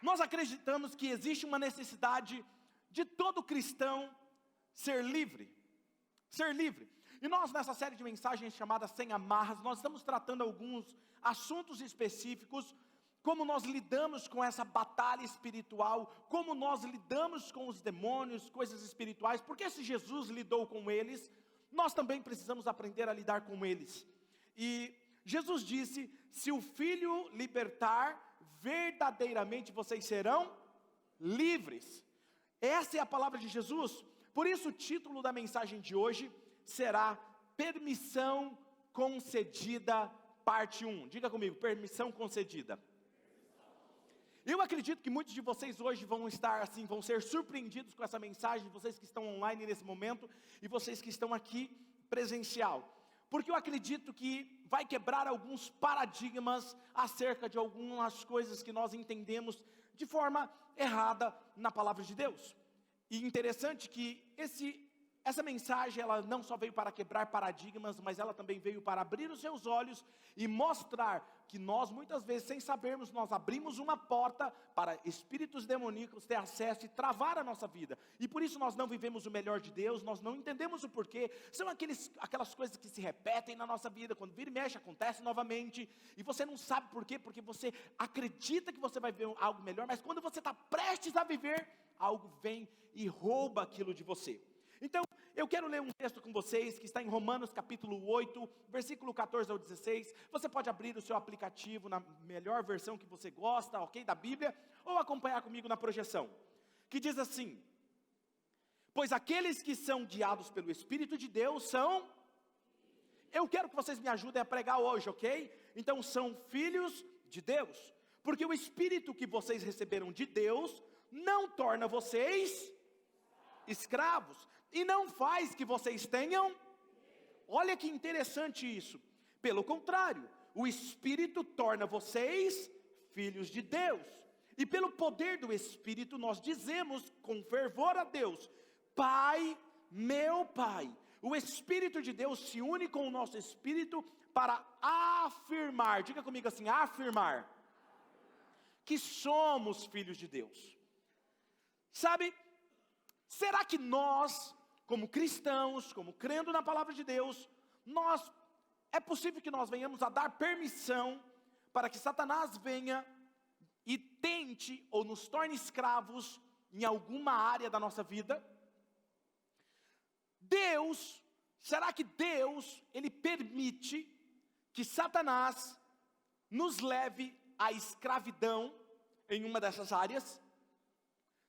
Nós acreditamos que existe uma necessidade de todo cristão ser livre. Ser livre. E nós, nessa série de mensagens chamada Sem Amarras, nós estamos tratando alguns assuntos específicos, como nós lidamos com essa batalha espiritual, como nós lidamos com os demônios, coisas espirituais, porque se Jesus lidou com eles, nós também precisamos aprender a lidar com eles. E Jesus disse, se o Filho libertar, verdadeiramente vocês serão livres. Essa é a palavra de Jesus. Por isso o título da mensagem de hoje será Permissão Concedida, parte 1. Diga comigo, permissão concedida. Eu acredito que muitos de vocês hoje vão estar assim, vão ser surpreendidos com essa mensagem, vocês que estão online nesse momento e vocês que estão aqui presencial. Porque eu acredito que vai quebrar alguns paradigmas acerca de algumas coisas que nós entendemos de forma errada na palavra de Deus. E interessante que essa mensagem, ela não só veio para quebrar paradigmas, mas ela também veio para abrir os seus olhos e mostrar que nós, muitas vezes, sem sabermos, nós abrimos uma porta para espíritos demoníacos ter acesso e travar a nossa vida. E por isso nós não vivemos o melhor de Deus, nós não entendemos o porquê. São aquelas coisas que se repetem na nossa vida, quando vira e mexe, acontece novamente, e você não sabe porquê, porque você acredita que você vai ver algo melhor, mas quando você está prestes a viver, algo vem e rouba aquilo de você. Então, eu quero ler um texto com vocês, que está em Romanos capítulo 8, versículo 14 ao 16, você pode abrir o seu aplicativo na melhor versão que você gosta, ok, da Bíblia, ou acompanhar comigo na projeção, que diz assim, pois aqueles que são guiados pelo Espírito de Deus são, eu quero que vocês me ajudem a pregar hoje, ok, então são filhos de Deus, porque o Espírito que vocês receberam de Deus, não torna vocês escravos, e não faz que vocês tenham, olha que interessante isso, pelo contrário, o Espírito torna vocês filhos de Deus, e pelo poder do Espírito nós dizemos com fervor a Deus, Pai, meu Pai. O Espírito de Deus se une com o nosso Espírito para afirmar, diga comigo assim, afirmar, que somos filhos de Deus. Sabe, será que nós, como cristãos, como crendo na palavra de Deus, é possível que nós venhamos a dar permissão para que Satanás venha e tente ou nos torne escravos em alguma área da nossa vida? Será que Deus, Ele permite que Satanás nos leve à escravidão em uma dessas áreas?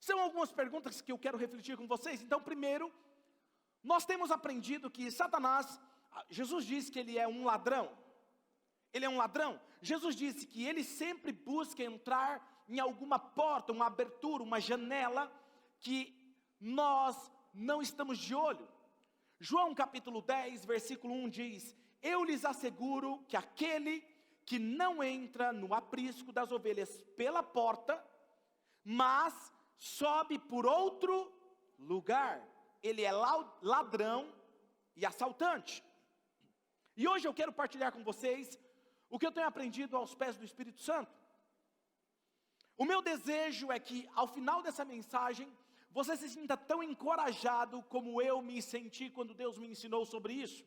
São algumas perguntas que eu quero refletir com vocês. Então, primeiro, nós temos aprendido que Satanás, Jesus disse que ele é um ladrão. Ele é um ladrão. Jesus disse que ele sempre busca entrar em alguma porta, uma abertura, uma janela, que nós não estamos de olho. João capítulo 10, versículo 1 diz, eu lhes asseguro que aquele que não entra no aprisco das ovelhas pela porta, mas sobe por outro lugar, ele é ladrão e assaltante. E hoje eu quero partilhar com vocês o que eu tenho aprendido aos pés do Espírito Santo. O meu desejo é que ao final dessa mensagem, você se sinta tão encorajado como eu me senti quando Deus me ensinou sobre isso.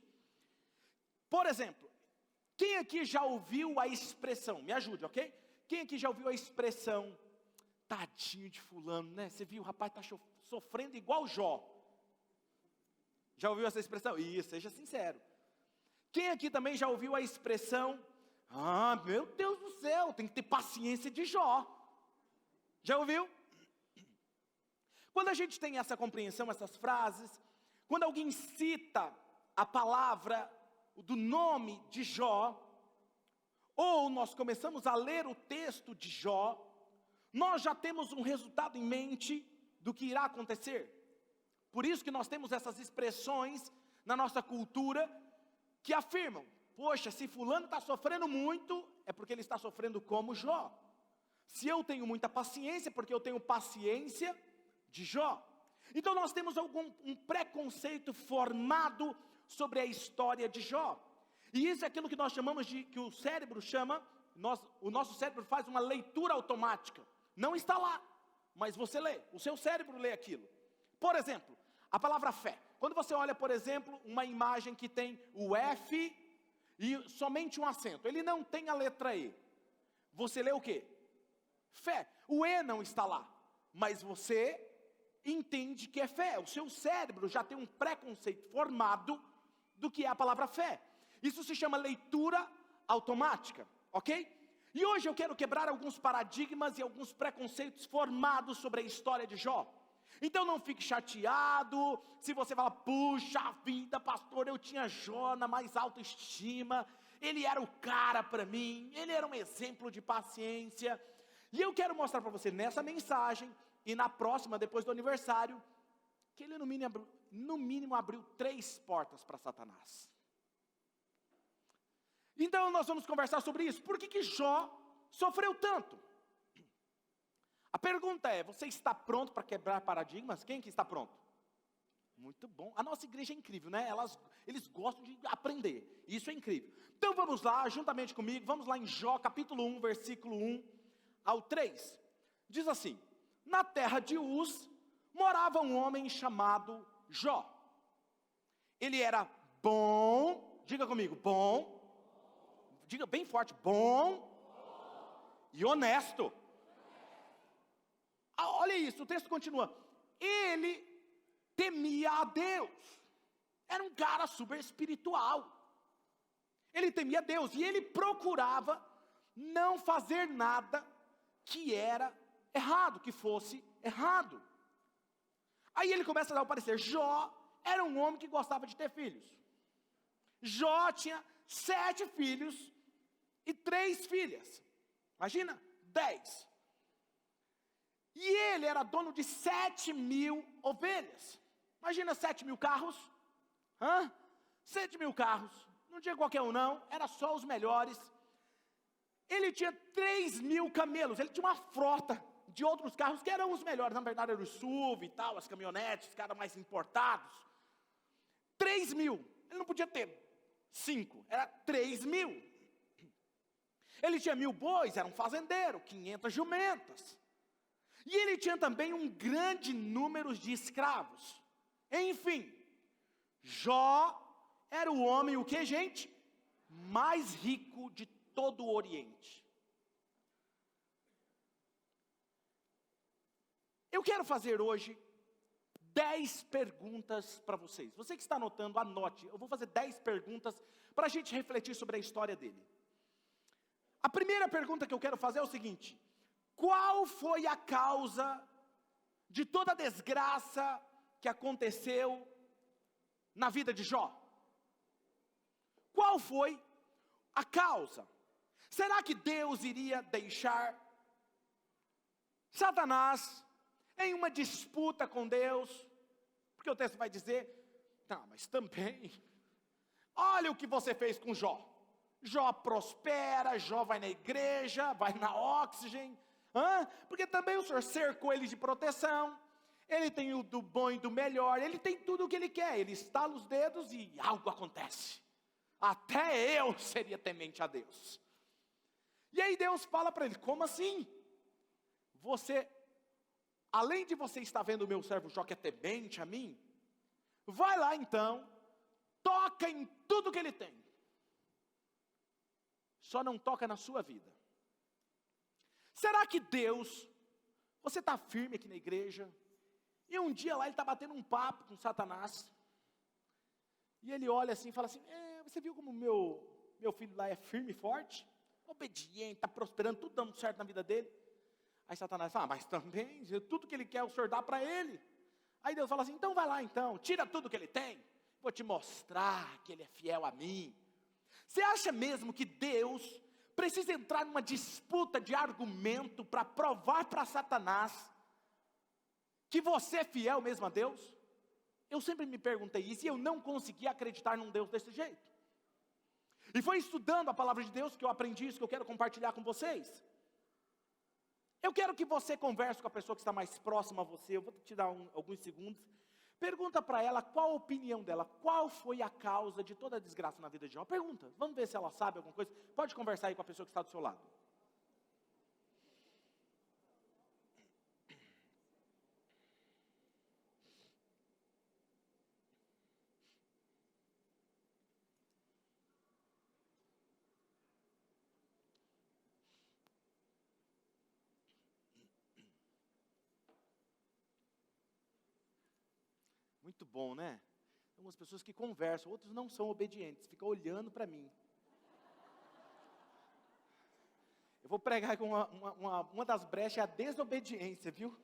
Por exemplo, quem aqui já ouviu a expressão, me ajude, ok? Quem aqui já ouviu a expressão, tadinho de fulano, né? Você viu, o rapaz está sofrendo igual Jó. Já ouviu essa expressão? Isso, seja sincero. Quem aqui também já ouviu a expressão, meu Deus do céu, tem que ter paciência de Jó. Já ouviu? Quando a gente tem essa compreensão, essas frases, quando alguém cita a palavra do nome de Jó, ou nós começamos a ler o texto de Jó, nós já temos um resultado em mente do que irá acontecer. Por isso que nós temos essas expressões na nossa cultura que afirmam, poxa, se fulano está sofrendo muito, é porque ele está sofrendo como Jó. Se eu tenho muita paciência, é porque eu tenho paciência de Jó. Então nós temos um preconceito formado sobre a história de Jó. E isso é aquilo que nós chamamos de, que o cérebro chama, o nosso cérebro faz uma leitura automática. não está lá, mas você lê, o seu cérebro lê aquilo. Por exemplo, a palavra fé. Quando você olha, por exemplo, uma imagem que tem o F e somente um acento, ele não tem a letra E. Você lê o quê? Fé. O E não está lá, mas você entende que é fé. O seu cérebro já tem um preconceito formado do que é a palavra fé. Isso se chama leitura automática, ok? E hoje eu quero quebrar alguns paradigmas e alguns preconceitos formados sobre a história de Jó. Então não fique chateado se você fala, puxa vida, pastor, eu tinha Jó na mais alta estima, ele era o cara para mim, ele era um exemplo de paciência. E eu quero mostrar para você nessa mensagem e na próxima, depois do aniversário, que ele no mínimo abriu 3 portas para Satanás. Então nós vamos conversar sobre isso. Por que Jó sofreu tanto? A pergunta é, você está pronto para quebrar paradigmas? Quem que está pronto? Muito bom. A nossa igreja é incrível, né? Eles gostam de aprender. Isso é incrível. Então vamos lá, juntamente comigo, vamos lá em Jó, capítulo 1, versículo 1 ao 3. Diz assim, na terra de Uz, morava um homem chamado Jó. Ele era bom, diga comigo, bom. Diga bem forte, bom e honesto. Olha isso, o texto continua. Ele temia a Deus. Era um cara super espiritual. Ele temia a Deus e ele procurava não fazer nada que era errado, que fosse errado. Aí ele começa a dar o parecer. Jó era um homem que gostava de ter filhos. Jó tinha 7 filhos e 3 filhas. Imagina, 10. E ele era dono de 7.000 ovelhas. Imagina 7.000 carros. 7.000 carros. Não tinha qualquer um não, era só os melhores. Ele tinha 3.000 camelos. Ele tinha uma frota de outros carros que eram os melhores. Na verdade eram os SUV e tal, as caminhonetes, os caras mais importados. 3.000. Ele não podia ter 5, era 3.000. Ele tinha 1.000 bois, era um fazendeiro, 500 jumentas. E ele tinha também um grande número de escravos. Enfim, Jó era o homem, o que, gente? Mais rico de todo o Oriente. Eu quero fazer hoje 10 perguntas para vocês. Você que está anotando, anote. Eu vou fazer 10 perguntas para a gente refletir sobre a história dele. A primeira pergunta que eu quero fazer é o seguinte: qual foi a causa de toda a desgraça que aconteceu na vida de Jó? Qual foi a causa? Será que Deus iria deixar Satanás em uma disputa com Deus? Porque o texto vai dizer, tá, mas também, olha o que você fez com Jó. Jó prospera, Jó vai na igreja, vai na Oxygen, porque também o Senhor cercou ele de proteção, ele tem o do bom e do melhor, ele tem tudo o que ele quer, ele estala os dedos e algo acontece. Até eu seria temente a Deus. E aí Deus fala para ele, como assim? Você, além de você estar vendo o meu servo Jó que é temente a mim, vai lá então, toca em tudo que ele tem. Só não toca na sua vida. Será que Deus, você está firme aqui na igreja, e um dia lá ele está batendo um papo com Satanás, e ele olha assim e fala assim, você viu como meu filho lá é firme e forte? Obediente, está prosperando, tudo dando certo na vida dele. Aí Satanás fala, mas também, tudo que ele quer o Senhor dá para ele. Aí Deus fala assim, então vai lá então, tira tudo que ele tem, vou te mostrar que ele é fiel a mim. Você acha mesmo que Deus precisa entrar numa disputa de argumento para provar para Satanás que você é fiel mesmo a Deus? Eu sempre me perguntei isso e eu não conseguia acreditar num Deus desse jeito. E foi estudando a palavra de Deus que eu aprendi isso, que eu quero compartilhar com vocês. Eu quero que você converse com a pessoa que está mais próxima a você, eu vou te dar alguns segundos. Pergunta para ela qual a opinião dela, qual foi a causa de toda a desgraça na vida de Jó. Pergunta, vamos ver se ela sabe alguma coisa. Pode conversar aí com a pessoa que está do seu lado. Muito bom, né? Tem umas pessoas que conversam, outros não são obedientes, ficam olhando para mim. Eu vou pregar com uma das brechas, é a desobediência, viu?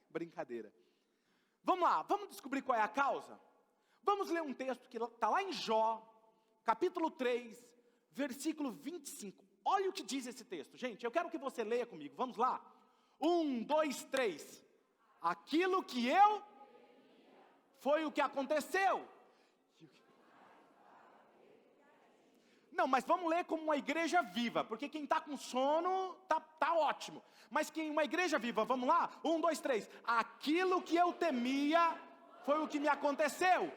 Brincadeira. Vamos lá, vamos descobrir qual é a causa? Vamos ler um texto que está lá em Jó, capítulo 3, versículo 25. Olha o que diz esse texto, gente, eu quero que você leia comigo, vamos lá? 1, 2, 3. Aquilo que eu, foi o que aconteceu. Não, mas vamos ler como uma igreja viva, porque quem está com sono, tá ótimo. Mas quem uma igreja viva, vamos lá? 1, 2, 3. Aquilo que eu temia, foi o que me aconteceu.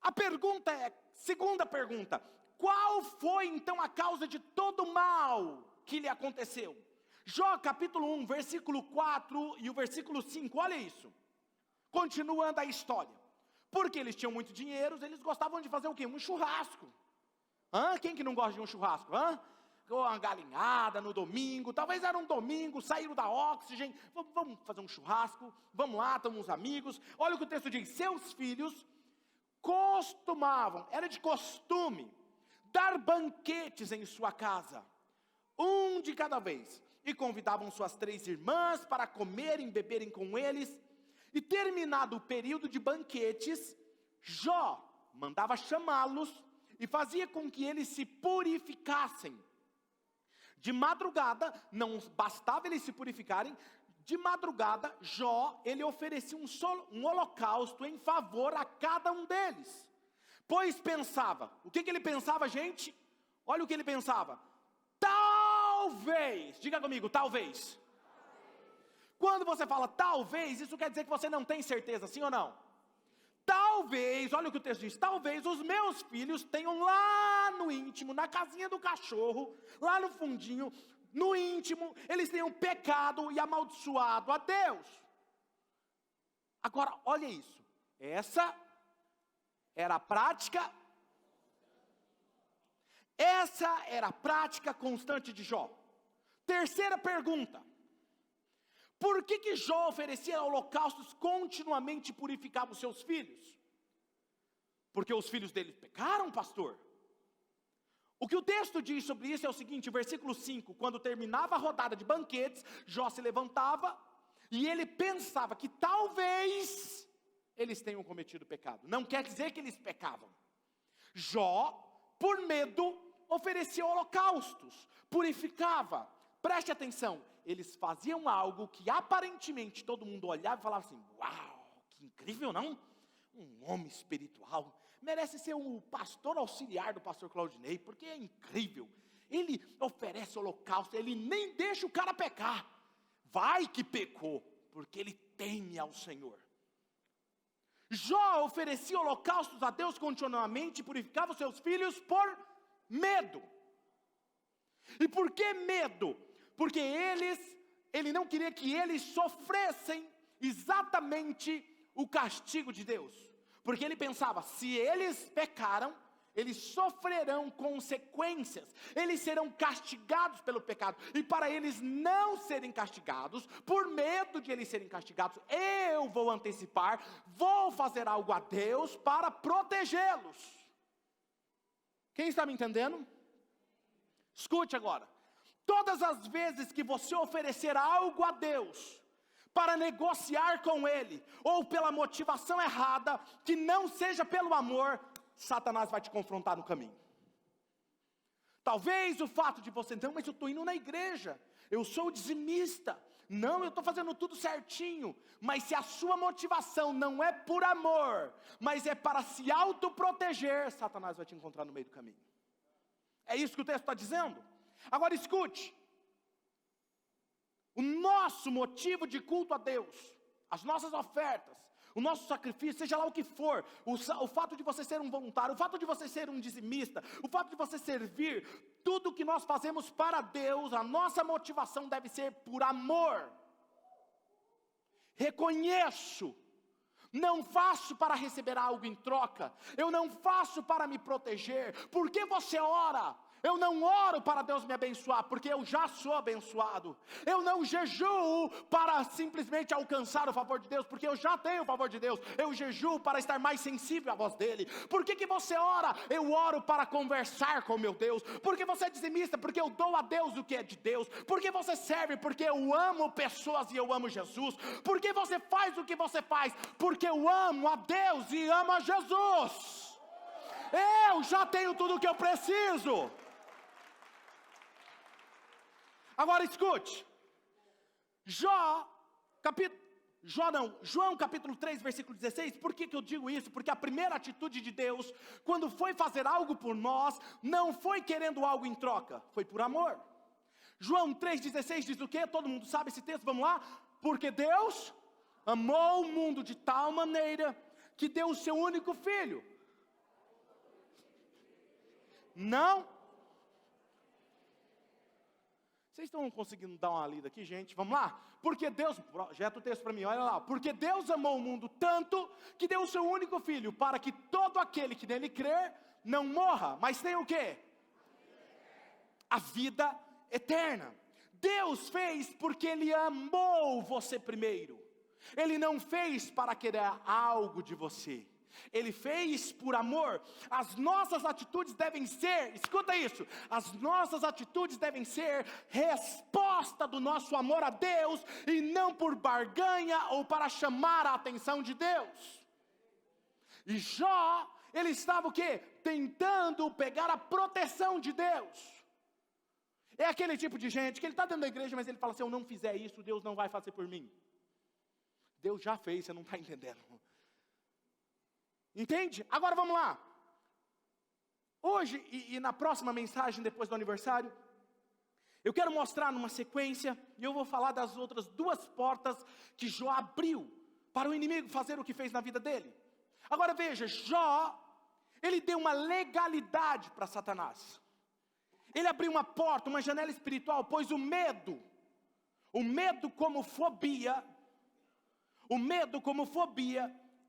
A pergunta é, segunda pergunta, qual foi então a causa de todo o mal que lhe aconteceu? Jó capítulo 1, versículo 4 e o versículo 5, olha isso. Continuando a história. Porque eles tinham muito dinheiro, eles gostavam de fazer o quê? Um churrasco. Quem que não gosta de um churrasco? Uma galinhada no domingo, talvez era um domingo, saíram da Oxygen, vamos fazer um churrasco, vamos lá, estamos uns amigos. Olha o que o texto diz, seus filhos costumavam, era de costume, dar banquetes em sua casa, um de cada vez, e convidavam suas 3 irmãs para comerem e beberem com eles, e terminado o período de banquetes, Jó mandava chamá-los, e fazia com que eles se purificassem. De madrugada, não bastava eles se purificarem, de madrugada, Jó, ele oferecia um holocausto em favor a cada um deles. Pois pensava, o que ele pensava, gente? Olha o que ele pensava. Talvez, diga comigo, talvez. Quando você fala talvez, isso quer dizer que você não tem certeza, sim ou não? Talvez, olha o que o texto diz, talvez os meus filhos tenham lá no íntimo, na casinha do cachorro, lá no fundinho, no íntimo, eles tenham pecado e amaldiçoado a Deus. Agora, olha isso, essa era a prática, constante de Jó. Terceira pergunta. Por que Jó oferecia holocaustos continuamente e purificava os seus filhos? Porque os filhos dele pecaram, pastor? O que o texto diz sobre isso é o seguinte, versículo 5, quando terminava a rodada de banquetes, Jó se levantava e ele pensava que talvez eles tenham cometido pecado. Não quer dizer que eles pecavam. Jó, por medo, oferecia holocaustos, purificava. Preste atenção, eles faziam algo que aparentemente todo mundo olhava e falava assim, uau, que incrível, não? Um homem espiritual, merece ser o pastor auxiliar do pastor Claudinei, porque é incrível. Ele oferece holocausto, ele nem deixa o cara pecar. Vai que pecou, porque ele teme ao Senhor. Jó oferecia holocaustos a Deus continuamente e purificava os seus filhos por medo. E por que medo? Porque ele não queria que eles sofressem exatamente o castigo de Deus. Porque ele pensava, se eles pecaram, eles sofrerão consequências, eles serão castigados pelo pecado. E para eles não serem castigados, por medo de eles serem castigados, eu vou antecipar, vou fazer algo a Deus para protegê-los. Quem está me entendendo? Escute agora. Todas as vezes que você oferecer algo a Deus, para negociar com Ele, ou pela motivação errada, que não seja pelo amor, Satanás vai te confrontar no caminho. Talvez o fato de você, não, mas eu estou indo na igreja, eu sou dizimista, não, eu estou fazendo tudo certinho, mas se a sua motivação não é por amor, mas é para se autoproteger, Satanás vai te encontrar no meio do caminho. É isso que o texto está dizendo? Agora escute, o nosso motivo de culto a Deus, as nossas ofertas, o nosso sacrifício, seja lá o que for, o fato de você ser um voluntário, o fato de você ser um dizimista, o fato de você servir, tudo que nós fazemos para Deus, a nossa motivação deve ser por amor. Reconheço, não faço para receber algo em troca, eu não faço para me proteger. Por que você ora? Eu não oro para Deus me abençoar, porque eu já sou abençoado. Eu não jejuo para simplesmente alcançar o favor de Deus, porque eu já tenho o favor de Deus. Eu jejuo para estar mais sensível à voz dEle. Por que você ora? Eu oro para conversar com meu Deus. Por que você é dizimista? Porque eu dou a Deus o que é de Deus. Por que você serve? Porque eu amo pessoas e eu amo Jesus. Por que você faz o que você faz? Porque eu amo a Deus e amo a Jesus. Eu já tenho tudo o que eu preciso. Agora escute, João capítulo 3, versículo 16, por que eu digo isso? Porque a primeira atitude de Deus, quando foi fazer algo por nós, não foi querendo algo em troca, foi por amor. João 3,16 diz o quê? Todo mundo sabe esse texto, vamos lá? Porque Deus amou o mundo de tal maneira, que deu o seu único filho. Não. Vocês estão conseguindo dar uma lida aqui, gente? Vamos lá? Porque Deus, projeta o texto para mim, olha lá. Porque Deus amou o mundo tanto, que deu o seu único filho, para que todo aquele que nele crer, não morra, mas tenha o quê? A vida eterna. Deus fez porque Ele amou você primeiro. Ele não fez para querer algo de você. Ele fez por amor. As nossas atitudes devem ser, escuta isso, as nossas atitudes devem ser resposta do nosso amor a Deus, e não por barganha ou para chamar a atenção de Deus. E Jó, ele estava o quê? Tentando pegar a proteção de Deus. É aquele tipo de gente que ele está dentro da igreja, mas ele fala: se eu não fizer isso, Deus não vai fazer por mim. Deus já fez, você não está entendendo. Entende? Agora vamos lá. Hoje e na próxima mensagem, depois do aniversário, eu quero mostrar numa sequência, e eu vou falar das outras duas portas que Jó abriu para o inimigo fazer o que fez na vida dele. Agora veja, Jó, ele deu uma legalidade para Satanás. Ele abriu uma porta, uma janela espiritual, pois o medo como fobia,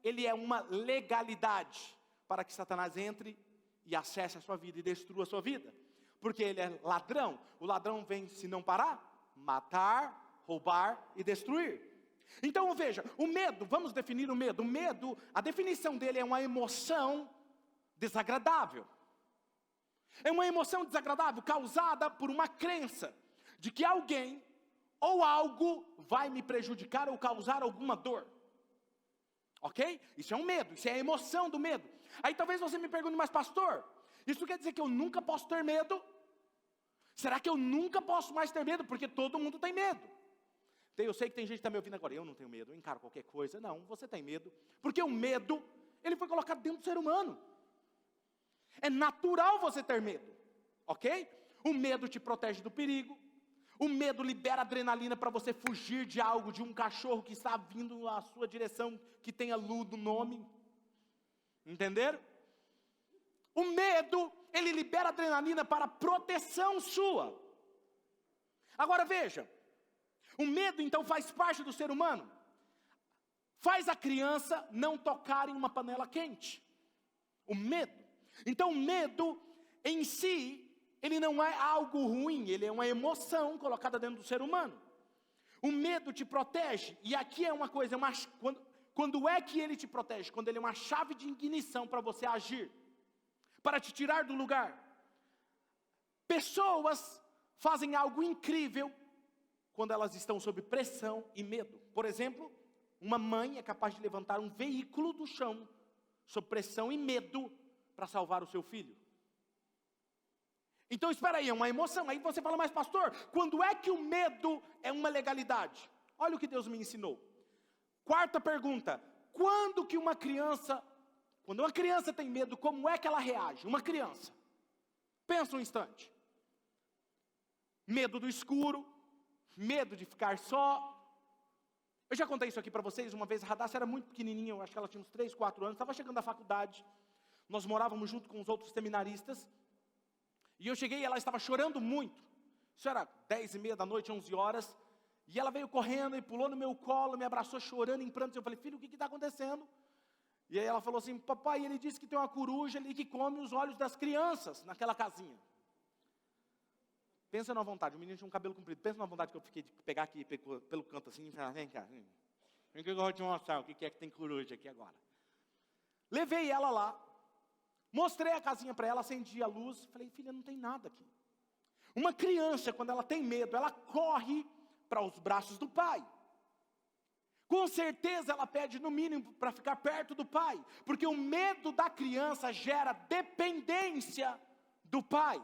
ele é uma legalidade para que Satanás entre e acesse a sua vida e destrua a sua vida. Porque ele é ladrão. O ladrão vem, se não parar, matar, roubar e destruir. Então veja, o medo, vamos definir o medo. O medo, a definição dele é uma emoção desagradável. É uma emoção desagradável causada por uma crença de que alguém ou algo vai me prejudicar ou causar alguma dor. Ok? Isso é um medo, isso é a emoção do medo. Aí talvez você me pergunte: mas pastor, isso quer dizer que eu nunca posso ter medo? Será que eu nunca posso mais ter medo? Porque todo mundo tem medo. Eu sei que tem gente que está me ouvindo agora: eu não tenho medo, eu encaro qualquer coisa. Não, você tem medo. Porque o medo, ele foi colocado dentro do ser humano. É natural você ter medo, ok? O medo te protege do perigo. O medo libera adrenalina para você fugir de algo, de um cachorro que está vindo à sua direção, que tenha Lu no nome. Entenderam? O medo, ele libera adrenalina para proteção sua. Agora veja, o medo então faz parte do ser humano. Faz a criança não tocar em uma panela quente. O medo. Então o medo em si, ele não é algo ruim, ele é uma emoção colocada dentro do ser humano. O medo te protege, e aqui é uma coisa, quando é que ele te protege? Quando ele é uma chave de ignição para você agir, para te tirar do lugar. Pessoas fazem algo incrível quando elas estão sob pressão e medo. Por exemplo, uma mãe é capaz de levantar um veículo do chão, sob pressão e medo, para salvar o seu filho. Então espera aí, é uma emoção. Aí você fala: mas pastor, quando é que o medo é uma legalidade? Olha o que Deus me ensinou. Quarta pergunta: quando uma criança tem medo, como é que ela reage? Uma criança, pensa um instante. Medo do escuro, medo de ficar só. Eu já contei isso aqui para vocês. Uma vez a Radassa era muito pequenininha, eu acho que ela tinha uns 3, 4 anos, estava chegando da faculdade. Nós morávamos junto com os outros seminaristas. E eu cheguei e ela estava chorando muito. Isso era 10h30 da noite, 11 horas. E ela veio correndo e pulou no meu colo, me abraçou chorando em prantos. Eu falei: filho, o que está acontecendo? E aí ela falou assim: papai, ele disse que tem uma coruja ali que come os olhos das crianças naquela casinha. Pensa na vontade, o menino tinha um cabelo comprido. Pensa na vontade que eu fiquei de pegar aqui pelo canto assim e falar, vem cá. Vem que eu vou te mostrar o que é que tem coruja aqui agora. Levei ela lá. Mostrei a casinha para ela, acendi a luz. Falei, filha, não tem nada aqui. Uma criança, quando ela tem medo, ela corre para os braços do pai. Com certeza ela pede no mínimo para ficar perto do pai. Porque o medo da criança gera dependência do pai.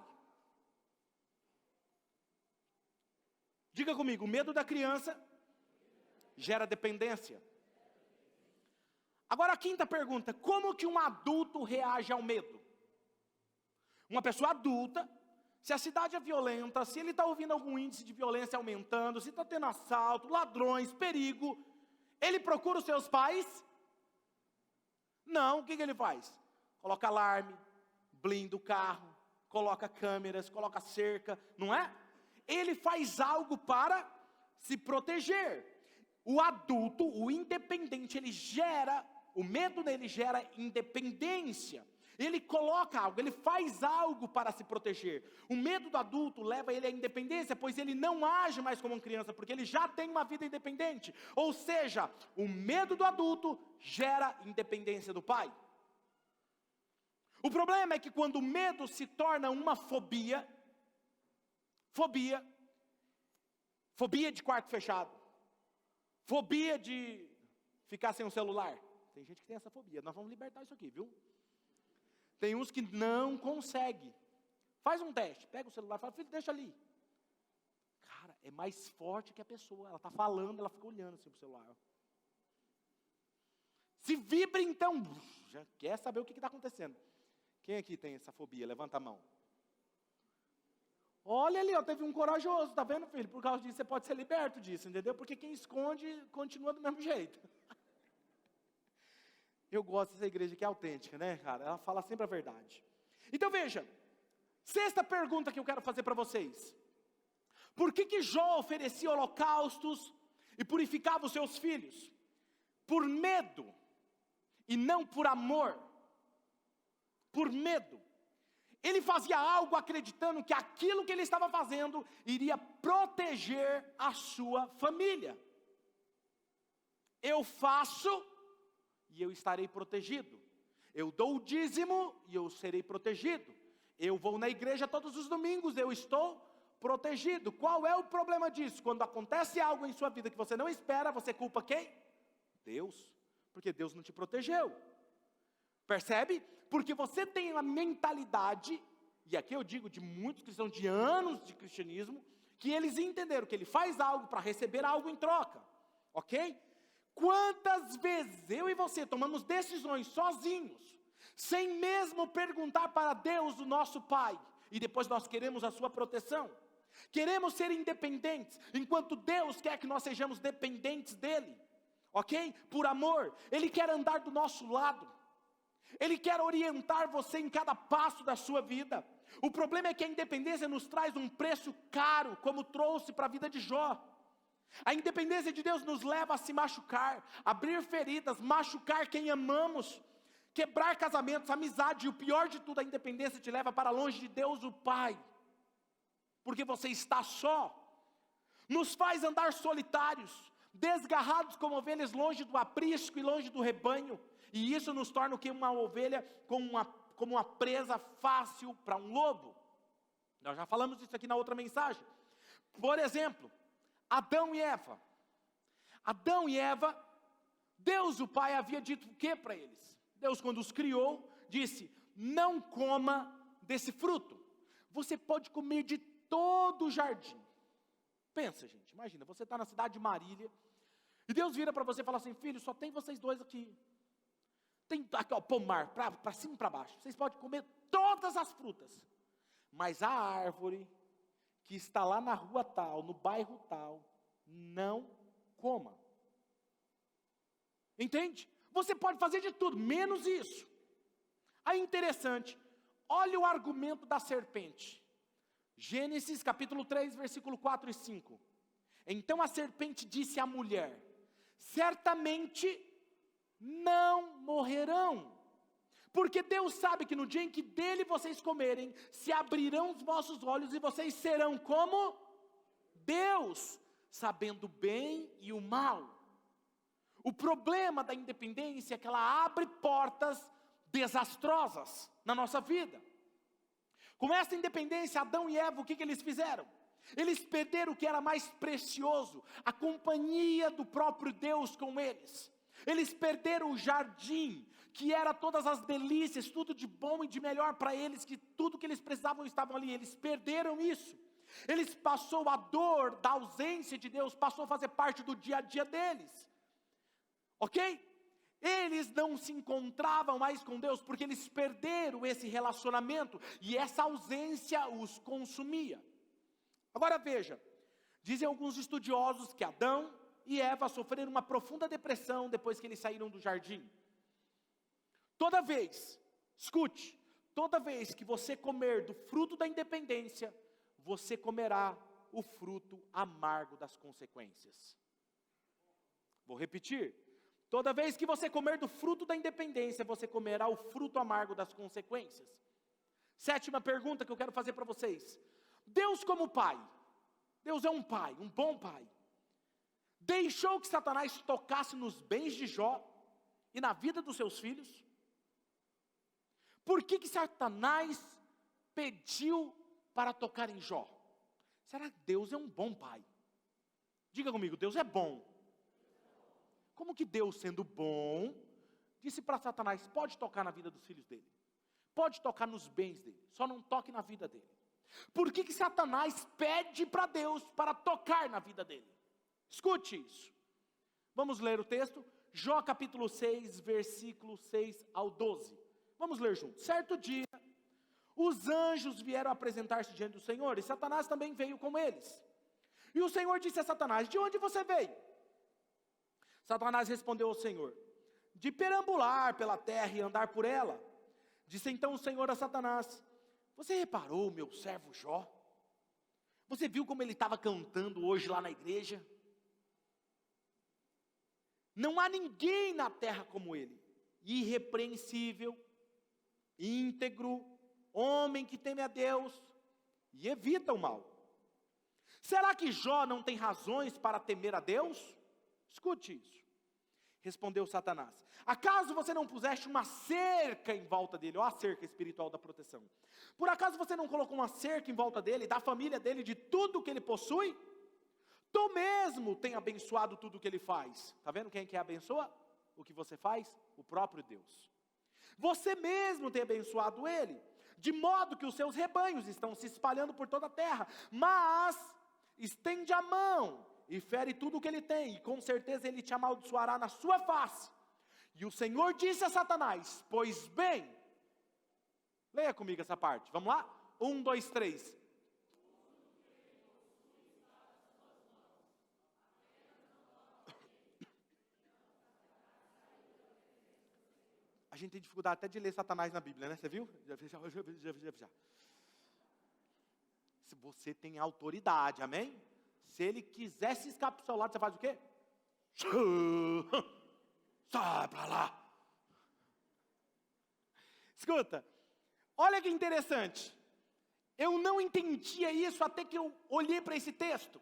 Diga comigo, o medo da criança gera dependência. Agora a quinta pergunta, como que um adulto reage ao medo? Uma pessoa adulta, se a cidade é violenta, se ele está ouvindo algum índice de violência aumentando, se está tendo assalto, ladrões, perigo, ele procura os seus pais? Não, o que ele faz? Coloca alarme, blinda o carro, coloca câmeras, coloca cerca, não é? Ele faz algo para se proteger. O adulto, o independente, o medo dele gera independência. Ele coloca algo, ele faz algo para se proteger. O medo do adulto leva ele à independência, pois ele não age mais como uma criança, porque ele já tem uma vida independente. Ou seja, o medo do adulto gera independência do pai. O problema é que quando o medo se torna uma fobia de quarto fechado, fobia de ficar sem um celular. Tem gente que tem essa fobia, nós vamos libertar isso aqui, viu? Tem uns que não conseguem. Faz um teste, pega o celular e fala, filho, deixa ali. Cara, é mais forte que a pessoa, ela está falando, ela fica olhando assim para o celular. Se vibra então, já quer saber o que está acontecendo. Quem aqui tem essa fobia? Levanta a mão. Olha ali, ó, teve um corajoso, tá vendo, filho? Por causa disso você pode ser liberto disso, entendeu? Porque quem esconde continua do mesmo jeito. Eu gosto dessa igreja que é autêntica, né, cara? Ela fala sempre a verdade. Então veja, sexta pergunta que eu quero fazer para vocês. Por que Jó oferecia holocaustos e purificava os seus filhos? Por medo e não por amor. Por medo. Ele fazia algo acreditando que aquilo que ele estava fazendo iria proteger a sua família. Eu faço e eu estarei protegido. Eu dou o dízimo e eu serei protegido. Eu vou na igreja todos os domingos, eu estou protegido. Qual é o problema disso? Quando acontece algo em sua vida que você não espera, você culpa quem? Deus. Porque Deus não te protegeu. Percebe? Porque você tem uma mentalidade, e aqui eu digo de muitos cristãos de anos de cristianismo, que eles entenderam que ele faz algo para receber algo em troca, ok? Quantas vezes eu e você tomamos decisões sozinhos, sem mesmo perguntar para Deus, o nosso Pai, e depois nós queremos a sua proteção, queremos ser independentes, enquanto Deus quer que nós sejamos dependentes dEle, ok? Por amor, Ele quer andar do nosso lado, Ele quer orientar você em cada passo da sua vida. O problema é que a independência nos traz um preço caro, como trouxe para a vida de Jó. A independência de Deus nos leva a se machucar, abrir feridas, machucar quem amamos, quebrar casamentos, amizade, e o pior de tudo, a independência te leva para longe de Deus o Pai, porque você está só, nos faz andar solitários, desgarrados como ovelhas longe do aprisco e longe do rebanho, e isso nos torna o que? Uma ovelha como uma presa fácil para um lobo. Nós já falamos disso aqui na outra mensagem. Por exemplo, Adão e Eva. Adão e Eva, Deus o Pai havia dito o que para eles? Deus, quando os criou, disse, não coma desse fruto. Você pode comer de todo o jardim. Pensa, gente, imagina, você está na cidade de Marília, e Deus vira para você e fala assim, filho, só tem vocês dois aqui. Tem aqui, ó, pomar, para cima e para baixo. Vocês podem comer todas as frutas. Mas a árvore que está lá na rua tal, no bairro tal, não coma. Entende? Você pode fazer de tudo, menos isso. Aí interessante, olha o argumento da serpente. Gênesis capítulo 3, versículo 4 e 5. Então a serpente disse à mulher, certamente não morrerão, Porque Deus sabe que no dia em que dele vocês comerem, se abrirão os vossos olhos e vocês serão como Deus, sabendo o bem e o mal. O problema da independência é que ela abre portas desastrosas na nossa vida. Com essa independência, Adão e Eva, o que eles fizeram? Eles perderam o que era mais precioso, a companhia do próprio Deus com eles. Eles perderam o jardim, que era todas as delícias, tudo de bom e de melhor para eles, que tudo que eles precisavam estavam ali. Eles perderam isso. Eles passou a dor da ausência de Deus, passou a fazer parte do dia a dia deles. Ok? Eles não se encontravam mais com Deus, porque eles perderam esse relacionamento, e essa ausência os consumia. Agora veja, dizem alguns estudiosos que Adão e Eva sofreram uma profunda depressão depois que eles saíram do jardim. Toda vez, escute, toda vez que você comer do fruto da independência, você comerá o fruto amargo das consequências. Vou repetir. Toda vez que você comer do fruto da independência, você comerá o fruto amargo das consequências. Sétima pergunta que eu quero fazer para vocês. Deus como pai, Deus é um pai, um bom pai, deixou que Satanás tocasse nos bens de Jó e na vida dos seus filhos? Por que Satanás pediu para tocar em Jó? Será que Deus é um bom pai? Diga comigo, Deus é bom. Como que Deus, sendo bom, disse para Satanás, pode tocar na vida dos filhos dele, pode tocar nos bens dele, só não toque na vida dele? Por que Satanás pede para Deus para tocar na vida dele? Escute isso. Vamos ler o texto, Jó capítulo 6, versículo 6 ao 12. Vamos ler juntos. Certo dia, os anjos vieram apresentar-se diante do Senhor, e Satanás também veio com eles. E o Senhor disse a Satanás, de onde você veio? Satanás respondeu ao Senhor, de perambular pela terra e andar por ela. Disse então o Senhor a Satanás, você reparou meu servo Jó? Você viu como ele estava cantando hoje lá na igreja? Não há ninguém na terra como ele, irrepreensível, íntegro, homem que teme a Deus e evita o mal. Será que Jó não tem razões para temer a Deus? Escute isso. Respondeu Satanás, acaso você não puseste uma cerca em volta dele, ó a cerca espiritual da proteção, por acaso você não colocou uma cerca em volta dele, da família dele, de tudo que ele possui? Tu mesmo tem abençoado tudo o que ele faz. Está vendo quem que abençoa? O que você faz? O próprio Deus. Você mesmo tem abençoado ele, de modo que os seus rebanhos estão se espalhando por toda a terra, mas estende a mão e fere tudo o que ele tem, e com certeza ele te amaldiçoará na sua face. E o Senhor disse a Satanás, pois bem, leia comigo essa parte, vamos lá? 1, 2, 3. A gente tem dificuldade até de ler Satanás na Bíblia, né? Você viu? Já. Se você tem autoridade, amém? Se ele quiser se escapar do seu lado, você faz o quê? Sai pra lá. Escuta, olha que interessante. Eu não entendia isso até que eu olhei para esse texto.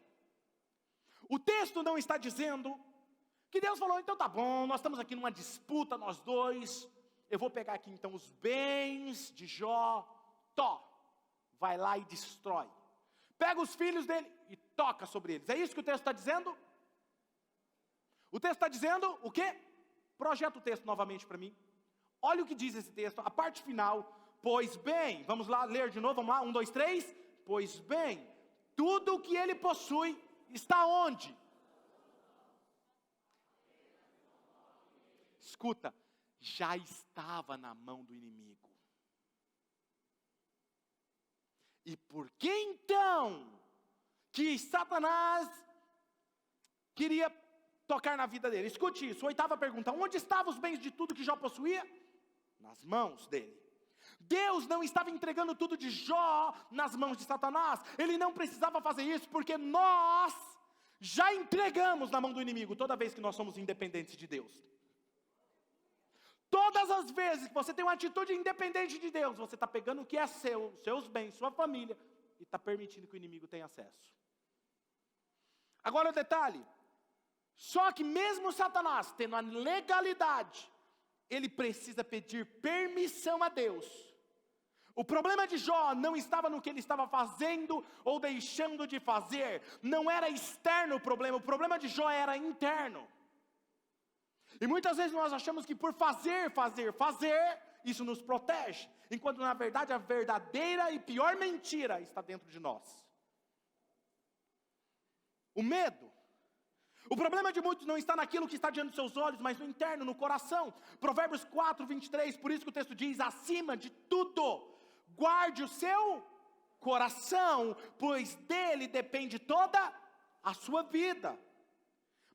O texto não está dizendo que Deus falou, então tá bom, nós estamos aqui numa disputa, nós dois. Eu vou pegar aqui então os bens de Jó, vai lá e destrói. Pega os filhos dele e toca sobre eles. É isso que o texto está dizendo? O texto está dizendo o quê? Projeta o texto novamente para mim. Olha o que diz esse texto, a parte final. Pois bem, vamos lá ler de novo, vamos lá, 1, 2, 3. Pois bem, tudo o que ele possui está onde? Escuta, já estava na mão do inimigo. E por que então que Satanás queria tocar na vida dele? Escute isso, 8ª pergunta, onde estavam os bens de tudo que Jó possuía? Nas mãos dele. Deus não estava entregando tudo de Jó nas mãos de Satanás. Ele não precisava fazer isso, porque nós já entregamos na mão do inimigo, toda vez que nós somos independentes de Deus. Todas as vezes que você tem uma atitude independente de Deus, você está pegando o que é seu, seus bens, sua família, e está permitindo que o inimigo tenha acesso. Agora o detalhe, só que mesmo Satanás tendo a legalidade, ele precisa pedir permissão a Deus. O problema de Jó não estava no que ele estava fazendo ou deixando de fazer, não era externo o problema de Jó era interno. E muitas vezes nós achamos que por fazer, isso nos protege, enquanto na verdade a verdadeira e pior mentira está dentro de nós. O medo. O problema de muitos não está naquilo que está diante dos seus olhos, mas no interno, no coração. Provérbios 4, 23, por isso que o texto diz, acima de tudo, guarde o seu coração, pois dele depende toda a sua vida.